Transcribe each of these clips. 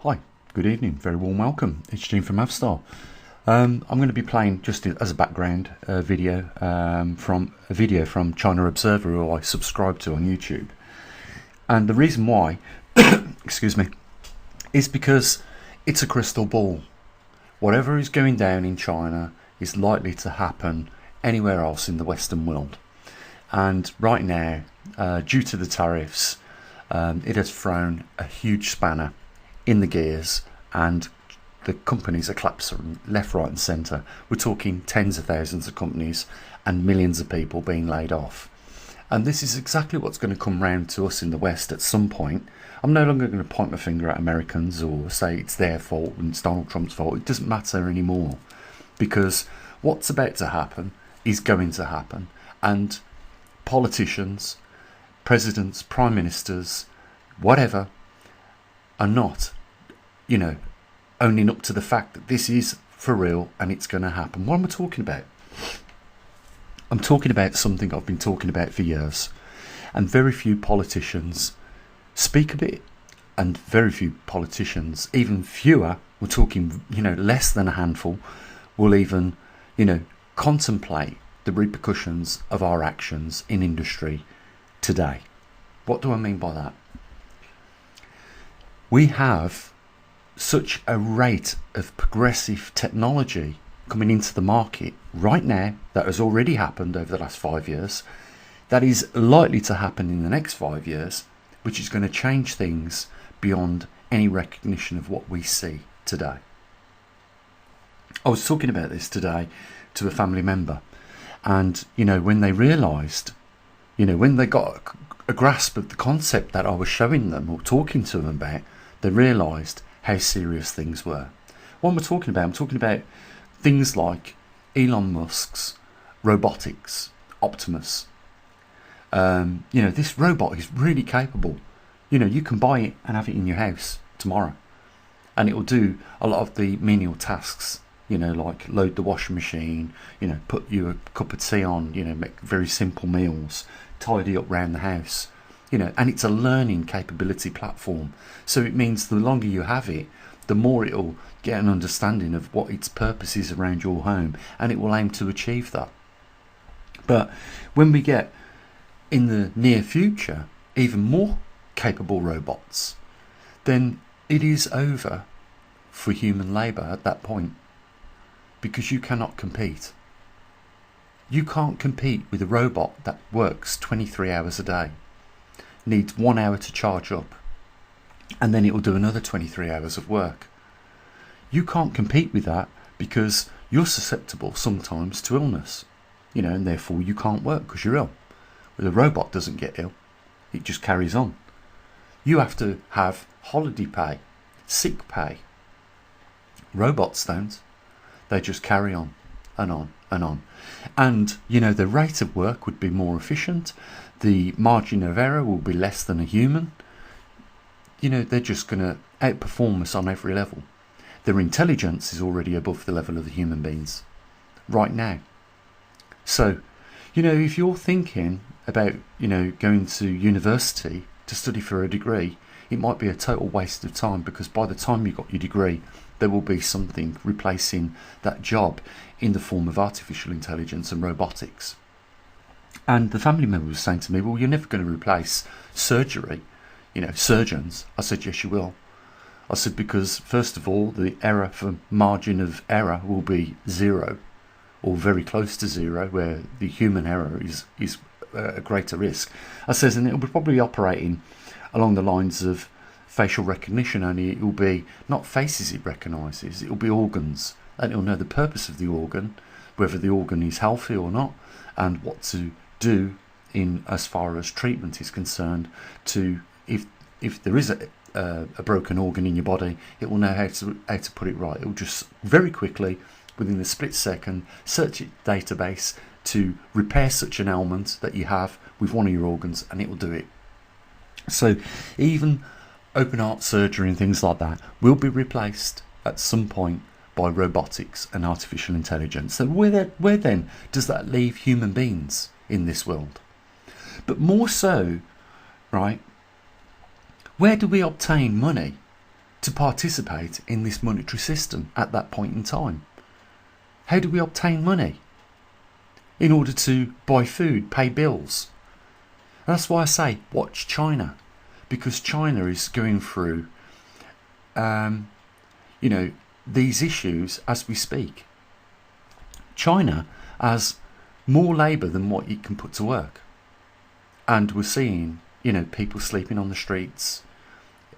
Hi, good evening, very warm welcome. It's Gene from Avstar. I'm going to be playing, just as a background, video from China Observer, who I subscribe to on YouTube. And the reason why, excuse me, is because it's a crystal ball. Whatever is going down in China is likely to happen anywhere else in the Western world. And right now, due to the tariffs, it has thrown a huge spanner in the gears, and the companies are collapsing left, right and centre. We're talking tens of thousands of companies and millions of people being laid off. And this is exactly what's going to come round to us in the West at some point. I'm no longer going to point my finger at Americans or say it's their fault and it's Donald Trump's fault. It doesn't matter anymore, because what's about to happen is going to happen. And politicians, presidents, prime ministers, whatever, are not, owning up to the fact that this is for real and it's going to happen. What am I talking about? I'm talking about something I've been talking about for years, and very few politicians speak of it, and very few politicians, even fewer, we're talking, less than a handful, will even, contemplate the repercussions of our actions in industry today. What do I mean by that? We have such a rate of progressive technology coming into the market right now that has already happened over the last 5 years, that is likely to happen in the next 5 years, which is going to change things beyond any recognition of what we see today. I was talking about this today to a family member, and when they realised, when they got a grasp of the concept that I was showing them or talking to them about, they realised how serious things were. What am I talking about? I'm talking about things like Elon Musk's robotics, Optimus. This robot is really capable. You can buy it and have it in your house tomorrow, and it will do a lot of the menial tasks, like load the washing machine, put you a cup of tea on, make very simple meals, tidy up around the house. And it's a learning capability platform. So it means the longer you have it, the more it'll get an understanding of what its purpose is around your home, and it will aim to achieve that. But when we get, in the near future, even more capable robots, then it is over for human labour at that point, because you cannot compete. You can't compete with a robot that works 23 hours a day, needs 1 hour to charge up, and then it will do another 23 hours of work. You can't compete with that, because you're susceptible sometimes to illness, and therefore you can't work because you're ill. But the robot doesn't get ill, it just carries on. You have to have holiday pay, sick pay. Robots don't. They just carry on and on and on. And the rate of work would be more efficient. The margin of error will be less than a human. They're just going to outperform us on every level. Their intelligence is already above the level of the human beings right now. So, if you're thinking about, going to university to study for a degree, it might be a total waste of time, because by the time you've got your degree, there will be something replacing that job in the form of artificial intelligence and robotics. And the family member was saying to me, well, you're never going to replace surgery, surgeons. I said, yes, you will. I said, because first of all, the error for margin of error will be zero, or very close to zero, where the human error is a greater risk. I says, and it will be probably operating along the lines of facial recognition, only it will be not faces it recognises, it will be organs, and it will know the purpose of the organ, whether the organ is healthy or not, and what to do in as far as treatment is concerned, to if there is a broken organ in your body, it will know how to put it right. It will just very quickly, within a split second, search its database to repair such an ailment that you have with one of your organs, and it will do it. So even open heart surgery and things like that will be replaced at some point by robotics and artificial intelligence. So where then does that leave human beings in this world? But more so, right, where do we obtain money to participate in this monetary system at that point in time? How do we obtain money in order to buy food, pay bills? And that's why I say watch China, because China is going through these issues as we speak. China has more labour than what it can put to work, and we're seeing people sleeping on the streets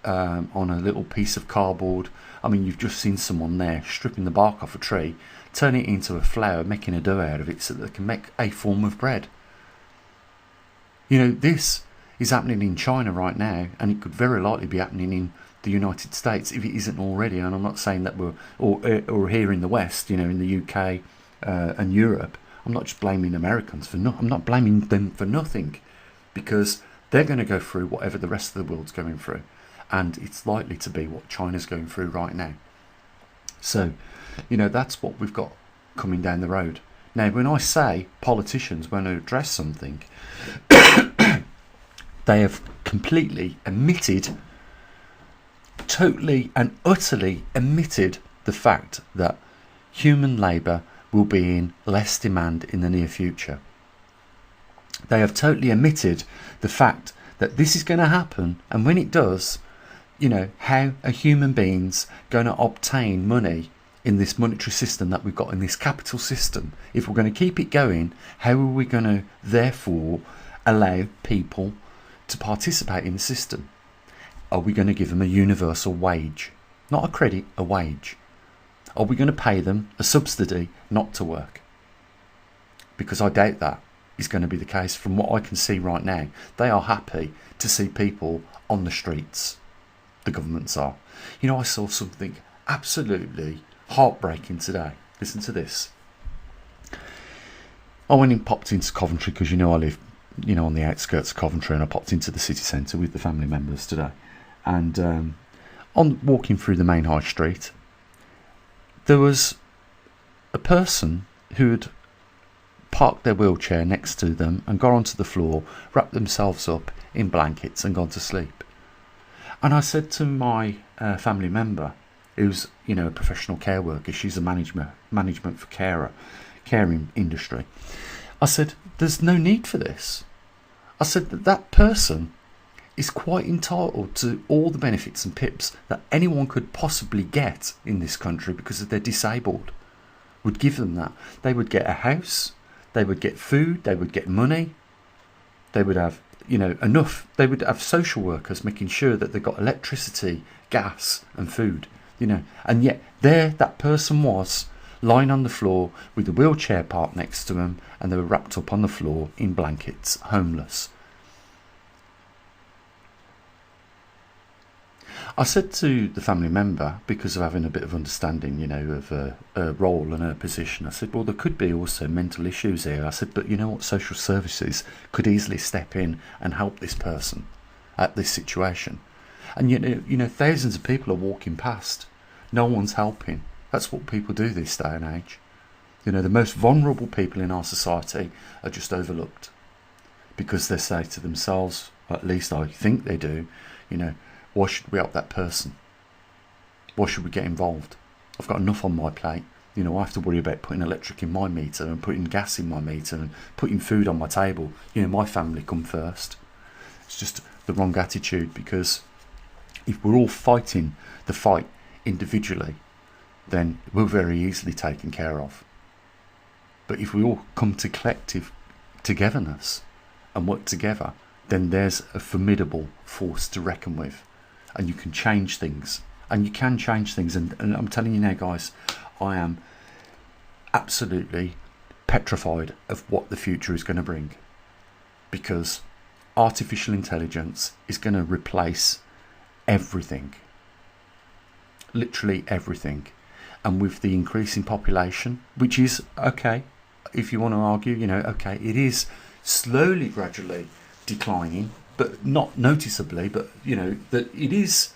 on a little piece of cardboard. I mean, you've just seen someone there stripping the bark off a tree, turning it into a flour, making a dough out of it so that they can make a form of bread. This is happening in China right now, and it could very likely be happening in the United States if it isn't already. And I'm not saying that we're or here in the West, in the UK and Europe. I'm not just blaming Americans for I'm not blaming them for nothing, because they're going to go through whatever the rest of the world's going through, and it's likely to be what China's going through right now. So, that's what we've got coming down the road. Now, when I say politicians want to address something, they have completely totally and utterly omitted the fact that human labour will be in less demand in the near future. They have totally omitted the fact that this is going to happen, and when it does, how are human beings going to obtain money in this monetary system that we've got, in this capital system? If we're going to keep it going, how are we going to therefore allow people to participate in the system? Are we going to give them a universal wage? Not a credit, a wage. Are we going to pay them a subsidy not to work? Because I doubt that is going to be the case. From what I can see right now, they are happy to see people on the streets. The governments are. I saw something absolutely heartbreaking today. Listen to this. I went and popped into Coventry because I live on the outskirts of Coventry, and I popped into the city centre with the family members today. And on walking through the main high street, there was a person who had parked their wheelchair next to them and got onto the floor, wrapped themselves up in blankets and gone to sleep. And I said to my family member, who's a professional care worker, she's a management for caring industry, I said, there's no need for this. I said that person is quite entitled to all the benefits and pips that anyone could possibly get in this country, because if they're disabled, would give them that. They would get a house, they would get food, they would get money, they would have enough. They would have social workers making sure that they got electricity, gas and food, and yet there that person was lying on the floor with the wheelchair parked next to them, and they were wrapped up on the floor in blankets, homeless. I said to the family member, because of having a bit of understanding, of her role and her position, I said, well, there could be also mental issues here. I said, but what, social services could easily step in and help this person at this situation. And thousands of people are walking past. No one's helping. That's what people do this day and age. The most vulnerable people in our society are just overlooked, because they say to themselves, or at least I think they do, why should we help that person? Why should we get involved? I've got enough on my plate. I have to worry about putting electric in my meter and putting gas in my meter and putting food on my table. My family come first. It's just the wrong attitude, because if we're all fighting the fight individually, then we're very easily taken care of. But if we all come to collective togetherness and work together, then there's a formidable force to reckon with. And you can change things. And you can change things. And I'm telling you now, guys, I am absolutely petrified of what the future is going to bring. Because artificial intelligence is going to replace everything. Literally everything. And with the increasing population, which is, okay, if you want to argue, okay, it is slowly, gradually declining, but not noticeably, but that it is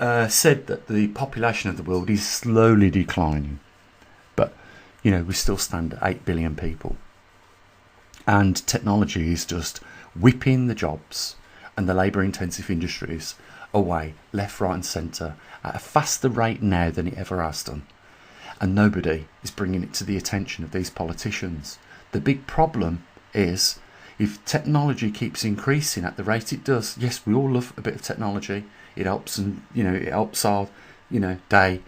said that the population of the world is slowly declining, but we still stand at 8 billion people, and technology is just whipping the jobs and the labour-intensive industries away left, right and centre at a faster rate now than it ever has done. And nobody is bringing it to the attention of these politicians. The big problem is, if technology keeps increasing at the rate it does, yes, we all love a bit of technology. It helps, and it helps our, day.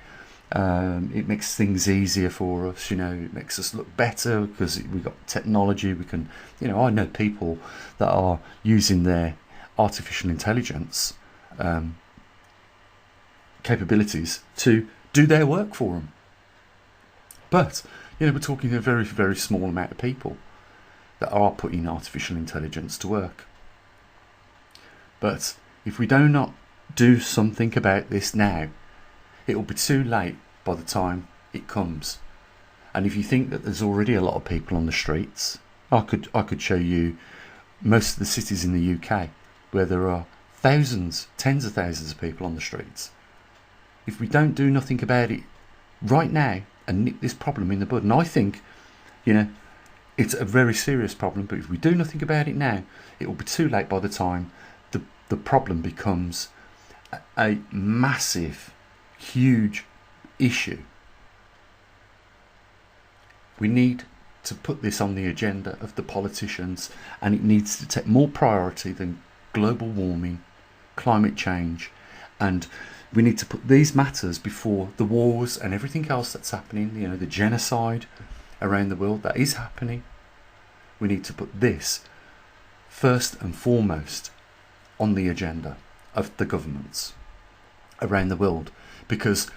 It makes things easier for us. It makes us look better because we've got technology. We can, I know people that are using their artificial intelligence capabilities to do their work for them. But we're talking a very, very small amount of people that are putting artificial intelligence to work. But if we do not do something about this now, it will be too late by the time it comes. And if you think that there's already a lot of people on the streets, I could show you most of the cities in the UK where there are thousands, tens of thousands of people on the streets. If we don't do nothing about it right now and nip this problem in the bud, and I think, it's a very serious problem, but if we do nothing about it now, it will be too late by the time the problem becomes a massive, huge issue. We need to put this on the agenda of the politicians, and it needs to take more priority than global warming, climate change, and we need to put these matters before the wars and everything else that's happening, the genocide around the world that is happening. We need to put this first and foremost on the agenda of the governments around the world, because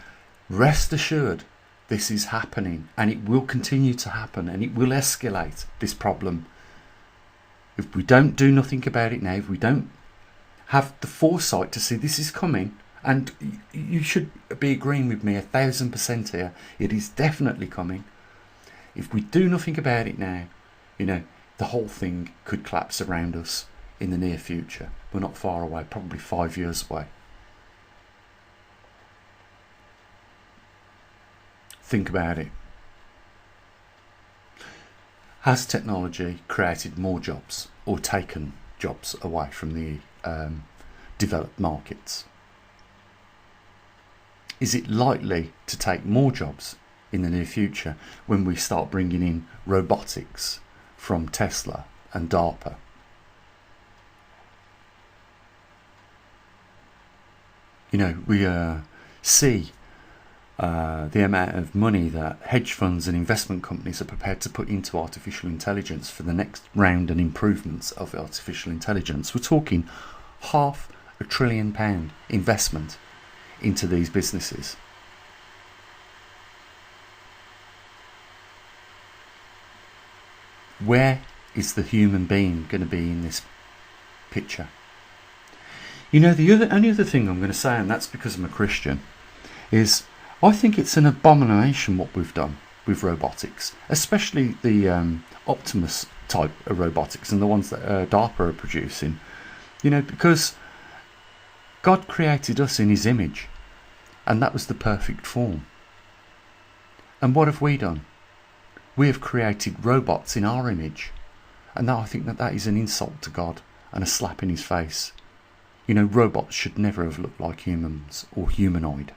rest assured this is happening, and it will continue to happen, and it will escalate this problem. If we don't do nothing about it now, if we don't have the foresight to see this is coming, and you should be agreeing with me 1,000% here, it is definitely coming. If we do nothing about it now, the whole thing could collapse around us in the near future. We're not far away, probably 5 years away. Think about it. Has technology created more jobs or taken jobs away from the developed markets? Is it likely to take more jobs in the near future when we start bringing in robotics from Tesla and DARPA? We see the amount of money that hedge funds and investment companies are prepared to put into artificial intelligence for the next round and improvements of artificial intelligence. We're talking £500 billion investment into these businesses. Where is the human being going to be in this picture? The only other thing I'm going to say, and that's because I'm a Christian, is I think it's an abomination what we've done with robotics, especially the Optimus type of robotics and the ones that DARPA are producing. Because God created us in his image, and that was the perfect form. And what have we done? We have created robots in our image, and now I think that is an insult to God and a slap in his face. Robots should never have looked like humans or humanoid,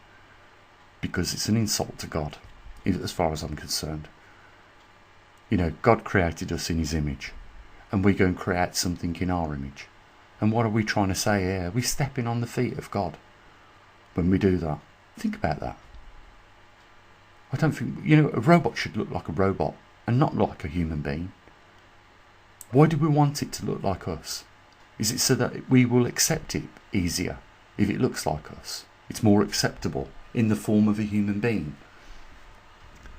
because it's an insult to God, as far as I'm concerned. God created us in his image, and we go and create something in our image. And what are we trying to say here? We're stepping on the feet of God when we do that. Think about that. I don't think, a robot should look like a robot and not like a human being. Why do we want it to look like us? Is it so that we will accept it easier if it looks like us? It's more acceptable in the form of a human being.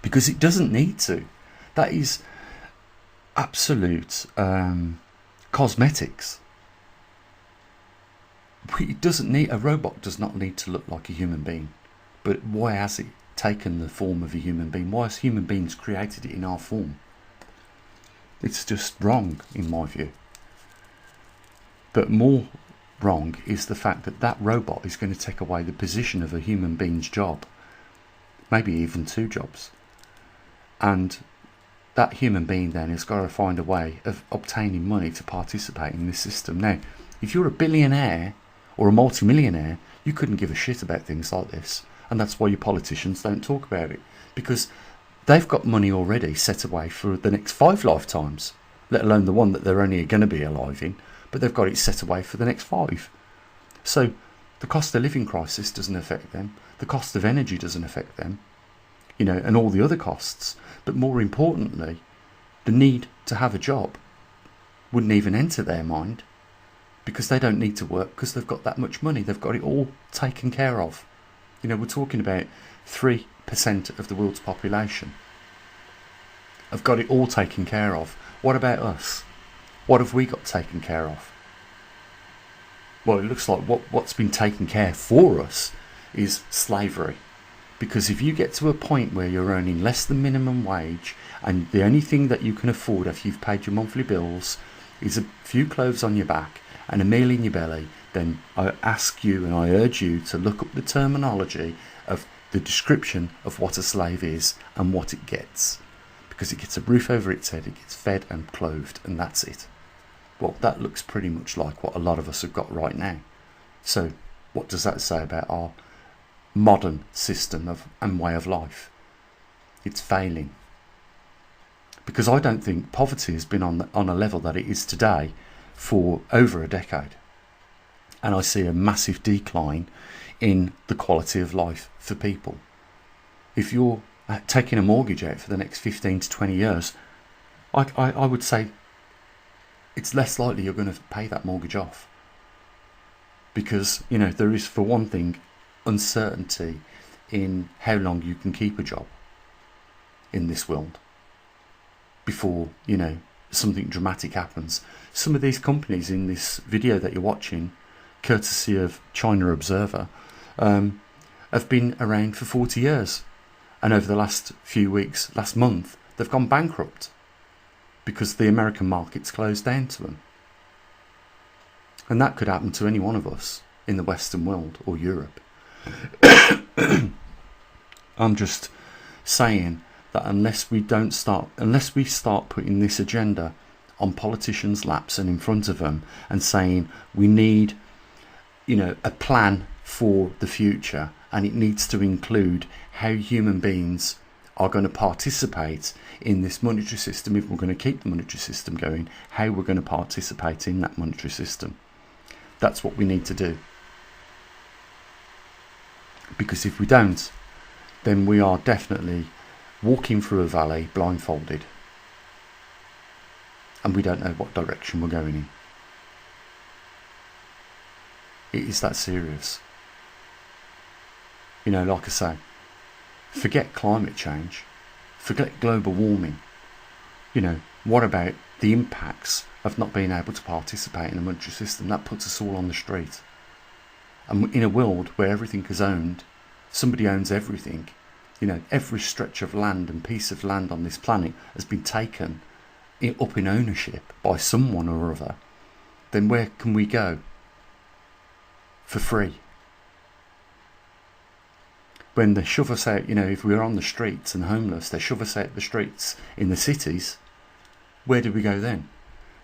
Because it doesn't need to. That is absolute cosmetics. A robot does not need to look like a human being. But why has it taken the form of a human being? Why has human beings created it in our form? It's just wrong in my view. But more wrong is the fact that that robot is going to take away the position of a human being's job, maybe even two jobs, and that human being then has got to find a way of obtaining money to participate in this system. Now, If you're a billionaire or a multimillionaire, you couldn't give a shit about things like this. And that's why your politicians don't talk about it, because they've got money already set away for the next 5 lifetimes, let alone the one that they're only going to be alive in, but they've got it set away for the next 5. So the cost of living crisis doesn't affect them. The cost of energy doesn't affect them, and all the other costs. But more importantly, the need to have a job wouldn't even enter their mind, because they don't need to work because they've got that much money. They've got it all taken care of. We're talking about 3% of the world's population have got it all taken care of. What about us? What have we got taken care of? Well, it looks like what's been taken care for us is slavery. Because if you get to a point where you're earning less than minimum wage, and the only thing that you can afford after you've paid your monthly bills is a few clothes on your back and a meal in your belly, then I ask you and I urge you to look up the terminology of the description of what a slave is and what it gets. Because it gets a roof over its head, it gets fed and clothed, and that's it. Well, that looks pretty much like what a lot of us have got right now. So what does that say about our modern system and way of life? It's failing. Because I don't think poverty has been on a level that it is today for over a decade. And I see a massive decline in the quality of life for people. If you're taking a mortgage out for the next 15 to 20 years, I would say it's less likely you're going to pay that mortgage off. Because, there is, for one thing, uncertainty in how long you can keep a job in this world before, something dramatic happens. Some of these companies in this video that you're watching, courtesy of China Observer, have been around for 40 years. And over the last few weeks, last month, they've gone bankrupt because the American market's closed down to them. And that could happen to any one of us in the Western world or Europe. I'm just saying that unless we start putting this agenda on politicians' laps and in front of them and saying we need, a plan for the future, and it needs to include how human beings are going to participate in this monetary system. If we're going to keep the monetary system going, how we're going to participate in that monetary system. That's what we need to do. Because if we don't, then we are definitely walking through a valley blindfolded, and we don't know what direction we're going in. It is that serious. Like I say, forget climate change, forget global warming. What about the impacts of not being able to participate in the monetary system? That puts us all on the street. And in a world where everything is owned, somebody owns everything, every stretch of land and piece of land on this planet has been taken up in ownership by someone or other, then where can we go for free? When they shove us out, if we're on the streets and homeless, they shove us out the streets in the cities, where do we go then?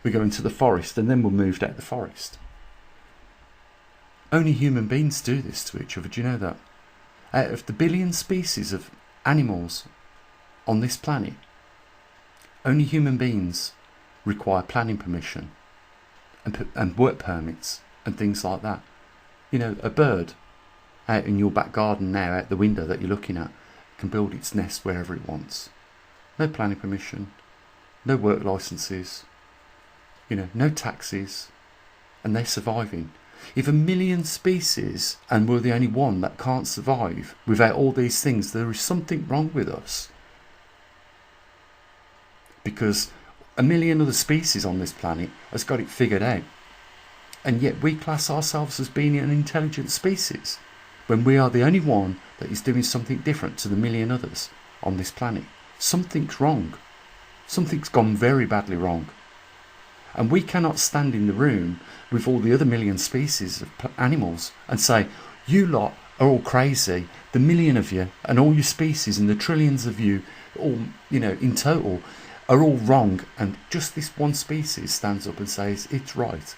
We go into the forest, and then we're moved out the forest. Only human beings do this to each other. Do you know that? Out of the billion species of animals on this planet, only human beings require planning permission and work permits and things like that. A bird out in your back garden now, out the window that you're looking at, can build its nest wherever it wants. No planning permission, no work licenses, no taxes, and they're surviving. If 1 million species and we're the only one that can't survive without all these things, there is something wrong with us. Because 1 million other species on this planet has got it figured out. And yet we class ourselves as being an intelligent species, when we are the only one that is doing something different to the 1 million others on this planet. Something's wrong. Something's gone very badly wrong. And we cannot stand in the room with all the other 1 million species of animals and say, you lot are all crazy, the 1 million of you and all your species and the trillions of you, all in total, are all wrong, and just this one species stands up and says it's right.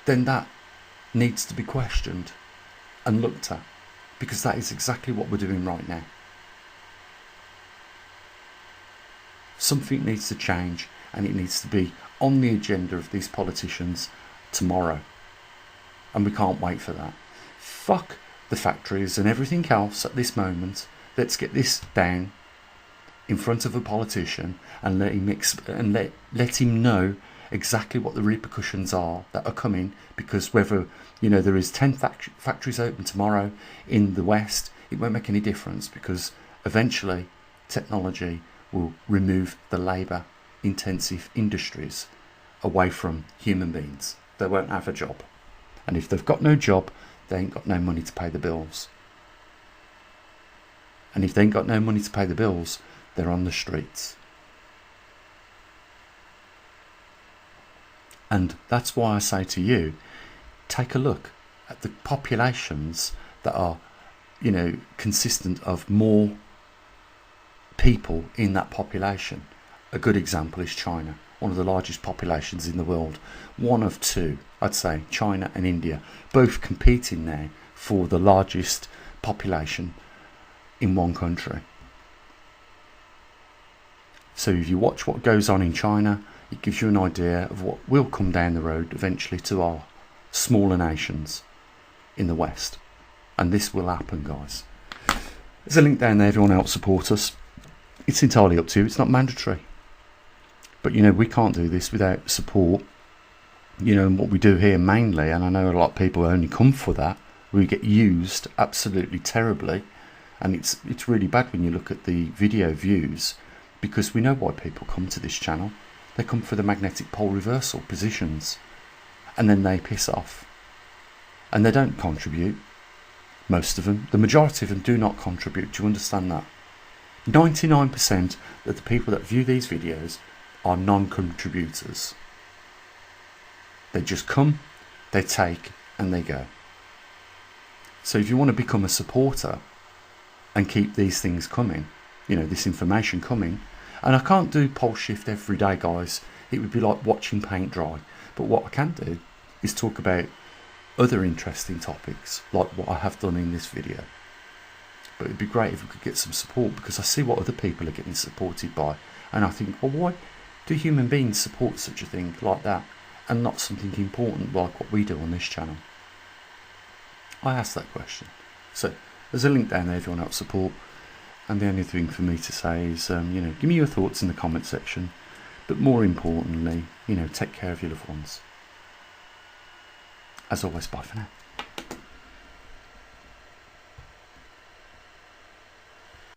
then that needs to be questioned and looked at, because that is exactly what we're doing right now. Something needs to change, and it needs to be on the agenda of these politicians tomorrow, and we can't wait for that. Fuck the factories and everything else at this moment. Let's get this down in front of a politician and let him let him know exactly what the repercussions are that are coming, because whether there is 10 factories open tomorrow in the West, it won't make any difference, because eventually technology will remove the labour intensive industries away from human beings. They won't have a job, and if they've got no job, they ain't got no money to pay the bills, and if they ain't got no money to pay the bills, they're on the streets. And that's why I say to you, take a look at the populations that are consistent of more people in that population. A good example is China, one of the largest populations in the world. One of two, I'd say, China and India, both competing now for the largest population in one country. So if you watch what goes on in China, it gives you an idea of what will come down the road eventually to our smaller nations in the West. And this will happen, guys. There's a link down there if you want to help support us. It's entirely up to you. It's not mandatory. But, we can't do this without support. And what we do here mainly, and I know a lot of people only come for that, we get used absolutely terribly. And it's really bad when you look at the video views, because we know why people come to this channel. They come for the magnetic pole reversal positions, and then they piss off. And they don't contribute. Most of them, the majority of them, do not contribute. Do you understand that? 99% of the people that view these videos are non-contributors. They just come, they take, and they go. So if you want to become a supporter and keep these things coming, this information coming, and I can't do pole shift every day, guys. It would be like watching paint dry. But what I can do is talk about other interesting topics, like what I have done in this video. But it'd be great if we could get some support, because I see what other people are getting supported by, and I think, well, why do human beings support such a thing like that and not something important like what we do on this channel? I asked that question. So there's a link down there if you want to help support. And the only thing for me to say is, give me your thoughts in the comment section. But more importantly, take care of your loved ones. As always, bye for now.